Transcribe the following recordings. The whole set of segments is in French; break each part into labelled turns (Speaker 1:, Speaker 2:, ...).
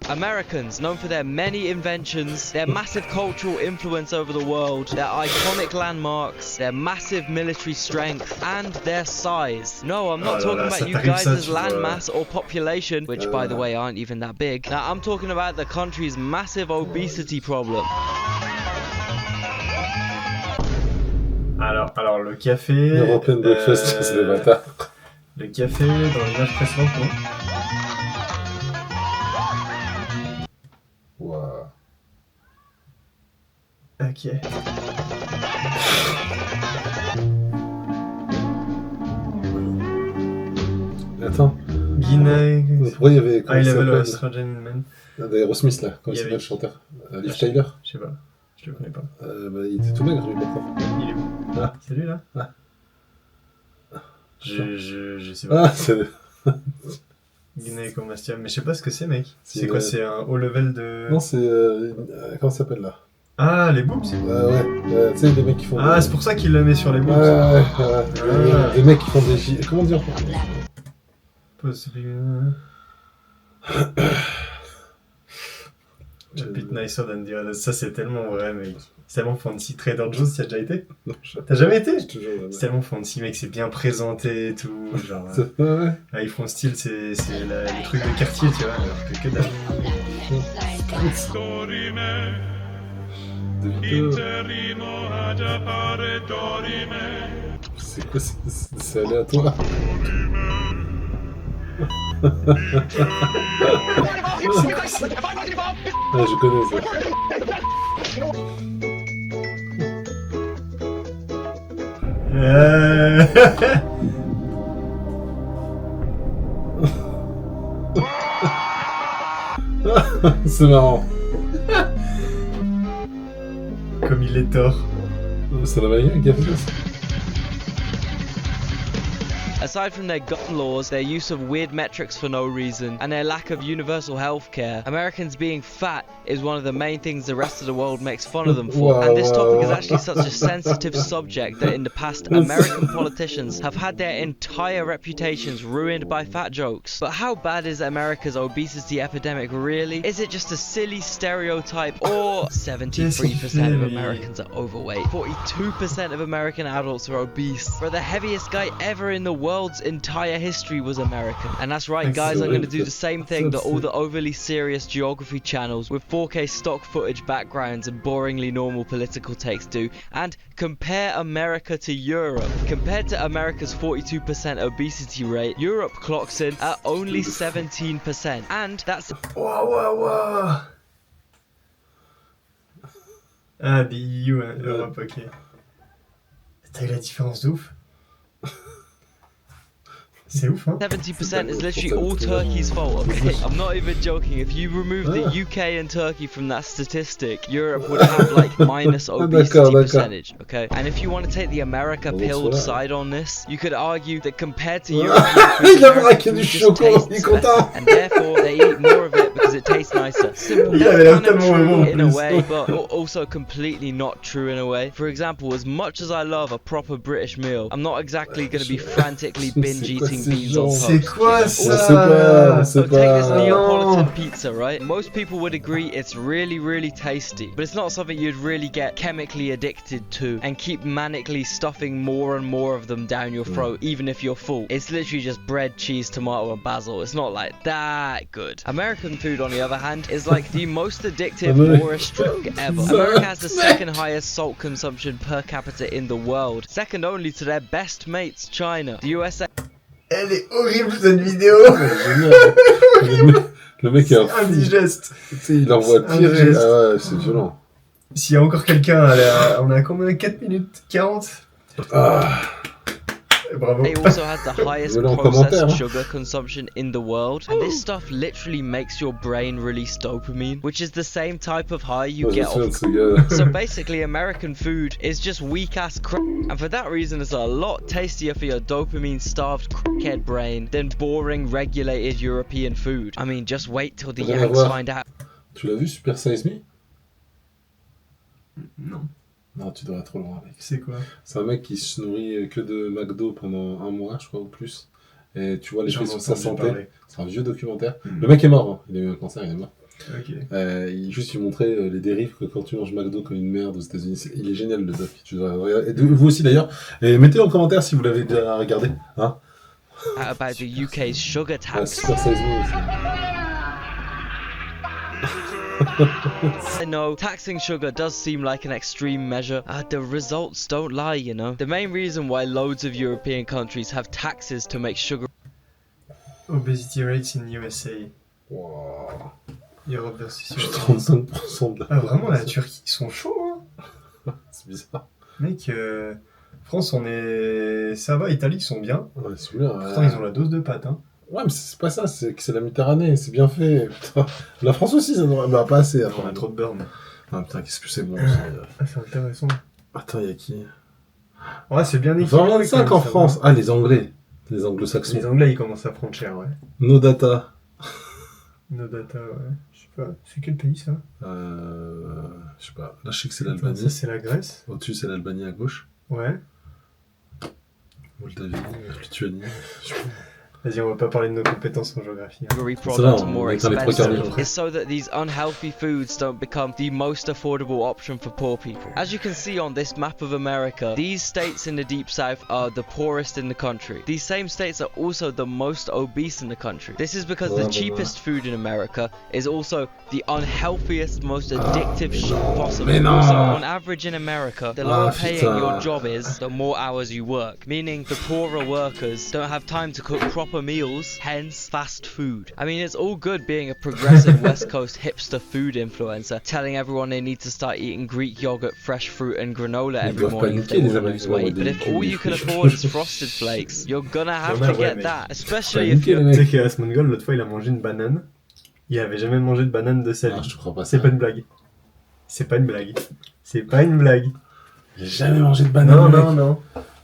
Speaker 1: Americans, known for their many inventions, their massive cultural influence over the world, their iconic landmarks, their massive military strength, and their size. No, I'm not talking about you guys' landmass or population, which by the way aren't even that big. Now I'm talking about the country's massive obesity problem.
Speaker 2: Alors le café...
Speaker 3: European breakfast, c'est des bâtards.
Speaker 2: Le café dans l'image précédente, non?
Speaker 3: Wow.
Speaker 2: Ok.
Speaker 3: Attends.
Speaker 2: Guinée...
Speaker 3: Pourquoi il y avait...
Speaker 2: Ah, il avait le Australian Man.
Speaker 3: D'Aerosmith là, comment il s'appelle le chanteur Liv Tyler.
Speaker 2: Je sais pas, je le connais pas.
Speaker 3: Bah, il était tout maigre lui pourtant.
Speaker 2: Il est où?
Speaker 3: Ah.
Speaker 2: C'est lui là?
Speaker 3: Ah.
Speaker 2: Je sais pas.
Speaker 3: Ah, c'est...
Speaker 2: Guinée comestible, mais je sais pas ce que c'est mec.
Speaker 3: C'est
Speaker 2: C'est quoi, c'est un haut level de...
Speaker 3: Non, c'est... comment ça s'appelle là?
Speaker 2: Ah, les boobs.
Speaker 3: Ouais, tu sais, des mecs qui font...
Speaker 2: Ah, c'est pour ça qu'il le met sur les boobs.
Speaker 3: Ouais. Des mecs qui font des... Comment dire?
Speaker 2: A bit nicer than the others. Ça, c'est tellement vrai, mec. C'est tellement fancy. Trader Joe's, t'y as déjà été?
Speaker 3: Non,
Speaker 2: T'as jamais été?
Speaker 3: C'est
Speaker 2: tellement fancy, mec. C'est bien présenté et tout. Genre,
Speaker 3: ouais.
Speaker 2: Ah, ils font style, c'est le truc de quartier, tu vois. Alors que dalle.
Speaker 3: C'est quoi? C'est aléatoire. Ah, je connais ça. C'est marrant.
Speaker 2: Comme il est tort.
Speaker 3: C'est la manière qui a fait ça.
Speaker 1: Aside from their gun laws, their use of weird metrics for no reason, and their lack of universal healthcare, Americans being fat is one of the main things the rest of the world makes fun of them for. And this topic is actually such a sensitive subject that in the past, American politicians have had their entire reputations ruined by fat jokes. But how bad is America's obesity epidemic really? Is it just a silly stereotype, or 73% of Americans are overweight? 42% of American adults are obese. Bro, the heaviest guy ever in the world's entire history was American. And that's right guys, I'm going to do the same thing that all the overly serious geography channels with 4K stock footage backgrounds and boringly normal political takes do, and compare America to Europe. Compared to America's 42% obesity rate, Europe clocks in at only 17%, and that's...
Speaker 2: Wow. Ah, the EU, hein, Europe, ok. T'as eu la différence de ouf? C'est ouf, hein?
Speaker 1: 70% is literally all Turkey's fault, okay? I'm not even joking. If you remove the UK and Turkey from that statistic, Europe would have like minus obesity percentage, okay? And if you want to take the America pilled side on this, you could argue that compared to Europe, American food just tastes better, and therefore they eat more of it because it tastes nicer. Simple, kind of true in a way, but also completely not true in a way. For example, as much as I love a proper British meal, I'm not exactly going to be frantically binge eating beans on toast.
Speaker 2: C'est quoi ça?
Speaker 1: So take this Neapolitan pizza, right? Most people would agree it's really tasty, but it's not something you'd really get chemically addicted to and keep manically stuffing more and more of them down your throat even if you're full. It's literally just bread, cheese, tomato and basil. It's not like that good. American food on the other hand is like the most addictive Moorish drug ever. America has the second highest salt consumption per capita in the world, second only to their best mates China. The USA...
Speaker 2: Elle est horrible cette vidéo.
Speaker 3: Le mec est
Speaker 2: indigeste.
Speaker 3: Tu sais, il envoie tirer. Ah ouais, c'est violent.
Speaker 2: S'il y a encore quelqu'un, on a combien? 4 minutes 40? Bravo.
Speaker 1: It also has the highest processed sugar consumption in the world, and this stuff literally makes your brain release dopamine, which is the same type of high you get off. So basically, American food is just weak-ass crap, and for that reason, it's a lot tastier for your dopamine-starved crackhead brain than boring, regulated European food. I mean, just wait till the Yanks find out.
Speaker 3: Tu l'as vu, Super Size Me?
Speaker 2: Non.
Speaker 3: Non, tu devrais être trop loin, mec.
Speaker 2: C'est quoi?
Speaker 3: C'est un mec qui se nourrit que de McDo pendant un mois, je crois, ou plus. Et tu vois les
Speaker 2: J'en ai
Speaker 3: choses sur sa
Speaker 2: entendu
Speaker 3: santé.
Speaker 2: parler.
Speaker 3: C'est un vieux documentaire.
Speaker 2: Mhm.
Speaker 3: Le mec est mort, hein. Il a eu un cancer, il est mort.
Speaker 2: Ok.
Speaker 3: Il montrait les dérives que quand tu manges McDo comme une merde aux États-Unis. Il est génial le doc. Tu dois regarder. Et vous aussi d'ailleurs. Et mettez en commentaire si vous l'avez déjà regardé. Hein
Speaker 1: About the UK's sugar tax.
Speaker 3: Super Size Me aussi.
Speaker 1: I know, taxing sugar does seem like an extreme measure. The results don't lie, you know. The main reason why loads of European countries have taxes to make sugar
Speaker 2: Obesity rates in USA.
Speaker 3: Wow.
Speaker 2: Europe versus
Speaker 3: Je
Speaker 2: USA.
Speaker 3: 35% de la...
Speaker 2: Ah, vraiment, la Turquie, ils sont chauds, hein.
Speaker 3: C'est bizarre.
Speaker 2: Mec, France, on est. Ça va, Italie, ils sont bien.
Speaker 3: Ouais, c'est bien.
Speaker 2: Pourtant, ils ont la dose de pâtes, hein.
Speaker 3: Ouais, mais c'est pas ça, c'est que c'est la Méditerranée, c'est bien fait. Putain. La France aussi, ça devrait. Bah, pas assez.
Speaker 2: On a trop de beurre, mais.
Speaker 3: Ah putain, qu'est-ce que c'est bon.
Speaker 2: Ah, c'est intéressant.
Speaker 3: Attends, y'a qui
Speaker 2: Ouais, c'est bien équilibré.
Speaker 3: 25
Speaker 2: quand
Speaker 3: en
Speaker 2: même, ça
Speaker 3: France.
Speaker 2: va.
Speaker 3: Ah, les Anglais. Les Anglo-Saxons.
Speaker 2: Les Anglais, ils commencent à prendre cher, ouais.
Speaker 3: No data.
Speaker 2: No data, ouais. Je sais pas. C'est quel pays, ça?
Speaker 3: Je sais pas. Là, je sais que c'est
Speaker 2: Ça,
Speaker 3: l'Albanie.
Speaker 2: c'est la Grèce.
Speaker 3: Au-dessus, c'est l'Albanie à gauche.
Speaker 2: Ouais.
Speaker 3: Moldavie, Lituanie. Je sais pas.
Speaker 2: Vas-y, on va pas parler de nos compétences en géographie. Hein.
Speaker 1: products are more
Speaker 3: on est dans les trois
Speaker 1: expensive.
Speaker 3: quarts d'heure.
Speaker 1: It's so that these unhealthy foods don't become the most affordable option for poor people. As you can see on this map of America, these states in the deep south are the poorest in the country. These same states are also the most obese in the country. This is because the cheapest food in America is also the unhealthiest, most addictive shit possible.
Speaker 3: Mais non.
Speaker 1: Also, on average in America, the lower paying
Speaker 3: putain.
Speaker 1: your job is, the more hours you work. Meaning the poorer workers don't have time to cook proper meals, hence fast food. I mean, it's all good being a progressive West Coast hipster food influencer, telling everyone they need to start eating Greek yogurt, fresh fruit and granola every morning if they want to lose weight. But if all you can afford is Frosted Flakes, you're gonna have to get that. Especially if you're...
Speaker 2: Tu sais qu'à Asmongold, l'autre fois, il a mangé une banane. Il avait jamais mangé de banane de sa vie.
Speaker 3: Ah, je te crois pas.
Speaker 2: C'est pas une blague. C'est pas une blague. C'est pas une blague.
Speaker 3: J'ai jamais mangé de banane.
Speaker 2: Non,
Speaker 3: mec.
Speaker 2: non, non.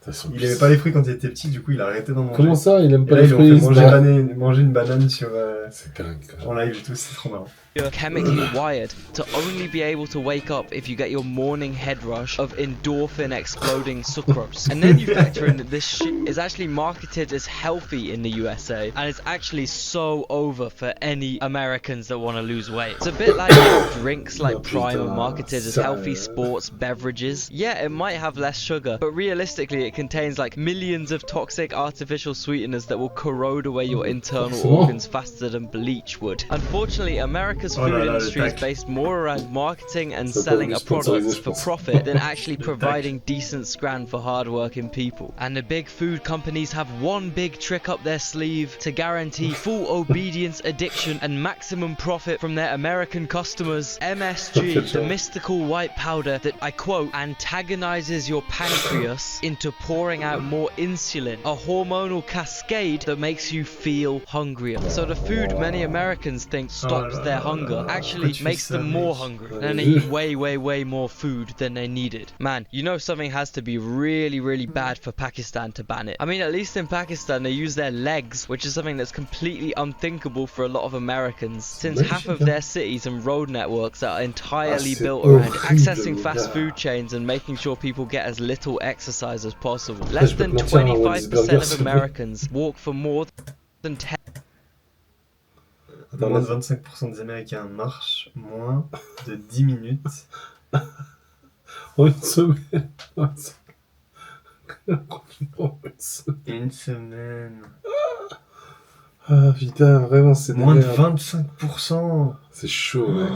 Speaker 3: Putain,
Speaker 2: Il aimait pas les fruits quand il était petit, du coup il a arrêté d'en manger.
Speaker 3: Comment ça, il aime
Speaker 2: Et
Speaker 3: pas
Speaker 2: là,
Speaker 3: les
Speaker 2: ils ont
Speaker 3: fruits
Speaker 2: fait manger une banane sur,
Speaker 3: C'est dingue.
Speaker 2: en live et tout, c'est trop marrant.
Speaker 1: You're chemically wired to only be able to wake up if you get your morning head rush of endorphin exploding sucrose. And then you factor in that this shit is actually marketed as healthy in the USA, and it's actually so over for any Americans that want to lose weight. It's a bit like drinks like Prime are marketed as healthy sports beverages. Yeah, it might have less sugar, but realistically it contains like millions of toxic artificial sweeteners that will corrode away your internal organs faster than bleach would. Unfortunately, America's food industry is based more around marketing and selling a product for profit than actually providing decent scran for hard-working people. And the big food companies have one big trick up their sleeve to guarantee full obedience, addiction and maximum profit from their American customers. MSG, the mystical white powder that, I quote, antagonizes your pancreas into pouring out more insulin, a hormonal cascade that makes you feel hungrier. So the food many Americans think stops their hunger actually makes them more hungry, and they eat way more food than they needed. Man, you know something has to be really bad for Pakistan to ban it. I mean, at least in Pakistan they use their legs, which is something that's completely unthinkable for a lot of Americans, since half of their cities and road networks are entirely built around accessing fast food chains and making sure people get as little exercise as possible. Less than 25% of Americans walk for more than 10
Speaker 2: Moins de 25% des Américains marchent moins de 10 minutes.
Speaker 3: En une semaine.
Speaker 2: Une semaine.
Speaker 3: Ah putain, vraiment, c'est
Speaker 2: Moins de
Speaker 3: merde.
Speaker 2: 25%.
Speaker 3: C'est chaud, mec.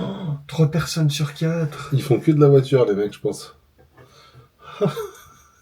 Speaker 2: 3 personnes sur 4.
Speaker 3: Ils font que de la voiture, les mecs, je pense.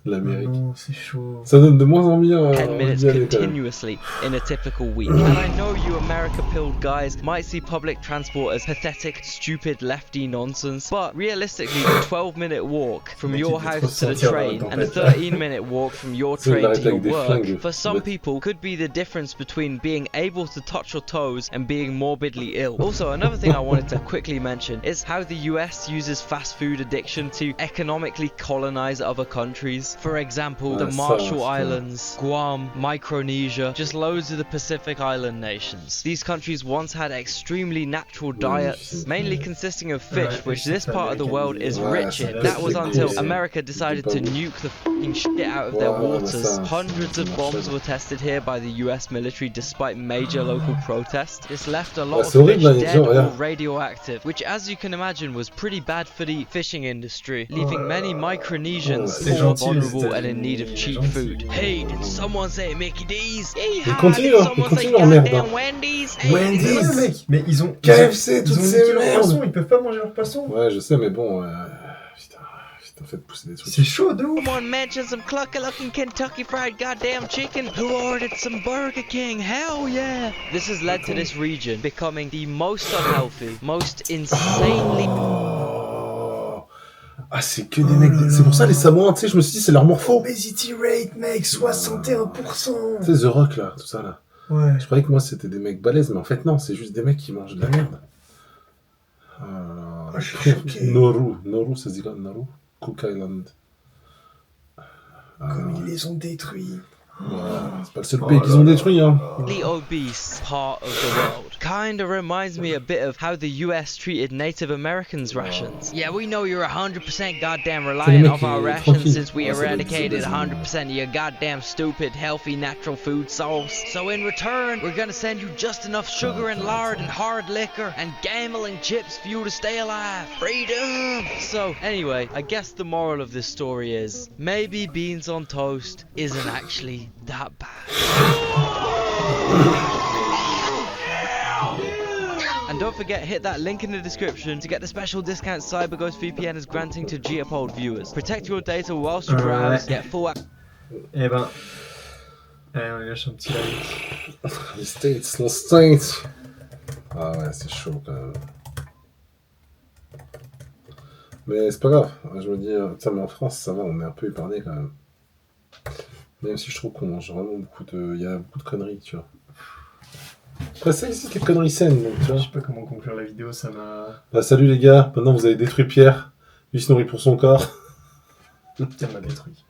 Speaker 3: L'Amérique.
Speaker 2: Non, c'est chaud.
Speaker 3: Ça donne de moins en moins
Speaker 1: 10
Speaker 3: envie
Speaker 1: minutes
Speaker 3: d'y aller, quand même.
Speaker 1: continuously in a typical week. And I know you America-pilled guys might see public transport as pathetic, stupid, lefty nonsense, but realistically, a 12-minute walk from your house to the train and a 13-minute walk from your train to your work, for some people, could be the difference between being able to touch your toes and being morbidly ill. Also, another thing I wanted to quickly mention is how the US uses fast food addiction to economically colonize other countries. countries. For example, the
Speaker 3: Ouais,
Speaker 1: Marshall
Speaker 3: ça,
Speaker 1: Islands, Guam, Micronesia, just loads of the Pacific Island nations. These countries once had extremely natural diets, mainly consisting of fish, which this part of the world is rich in. That was until America decided to nuke the f***ing shit out of their waters. Hundreds of bombs were tested here by the US military despite major local protests. This left a lot of fish dead or radioactive, which as you can imagine was pretty bad for the fishing industry, leaving many Micronesians poor, vulnerable and in need of cheap food. Hey, did someone say Mickey D's?
Speaker 3: Continue, leur merde.
Speaker 1: Wendy's?
Speaker 2: Wendy's, mec, mais ils ont
Speaker 3: KFC, toutes ces
Speaker 2: niqué leur
Speaker 3: merdes.
Speaker 2: poisson, ils peuvent pas manger leur poisson.
Speaker 3: Ouais, je sais, mais bon, putain, faites pousser des trucs.
Speaker 2: C'est chaud de ouf.
Speaker 1: Someone mentioned some clucky looking Kentucky fried goddamn chicken. Who ordered some Burger King? Hell yeah! This has led to this region becoming the most unhealthy, most insanely...
Speaker 3: Ah, c'est que des mecs. C'est pour ça les Samoans, tu sais, je me suis dit, c'est leur morpho.
Speaker 2: Obesity rate, mec, 61%.
Speaker 3: Tu sais, The Rock, là, tout ça, là.
Speaker 2: Ouais.
Speaker 3: Je croyais que moi, c'était des mecs balèzes, mais en fait, non, c'est juste des mecs qui mangent de la merde.
Speaker 2: Je suis choqué.
Speaker 3: Nauru, ça se dit quoi, Nauru? Cook Island.
Speaker 2: Comme ils les ont détruits.
Speaker 3: Ouais, c'est pas le seul pays qu'ils ont détruit, hein.
Speaker 1: The obese part of the world kinda reminds me a bit of how the US treated Native Americans' rations. Yeah, we know you're 100% goddamn reliant off our rations since we eradicated 100% of your goddamn stupid, healthy, natural food source. So in return, we're gonna send you just enough sugar and lard and hard liquor and gambling chips for you to stay alive. Freedom! So anyway, I guess the moral of this story is maybe beans on toast isn't actually that bad. And don't forget, hit that link in the description to get the special discount CyberGhost VPN is granting to Geopod viewers. Protect your data whilst you browse, get full access.
Speaker 2: Eh ben, allez, on lâche un petit like.
Speaker 3: Les States. Ah ouais, c'est chaud quand même. Mais c'est pas grave, je me dis, tiens, mais en France, ça va, on est un peu épargné quand même. Même si je trouve qu'on mange vraiment beaucoup de... Il y a beaucoup de conneries, tu vois. Après, ça existe les conneries saines, donc, tu vois.
Speaker 2: Je sais pas comment conclure la vidéo, ça m'a...
Speaker 3: Bah, salut les gars, maintenant vous avez détruit Pierre. Lui se nourrit pour son corps.
Speaker 2: Pierre m'a détruit.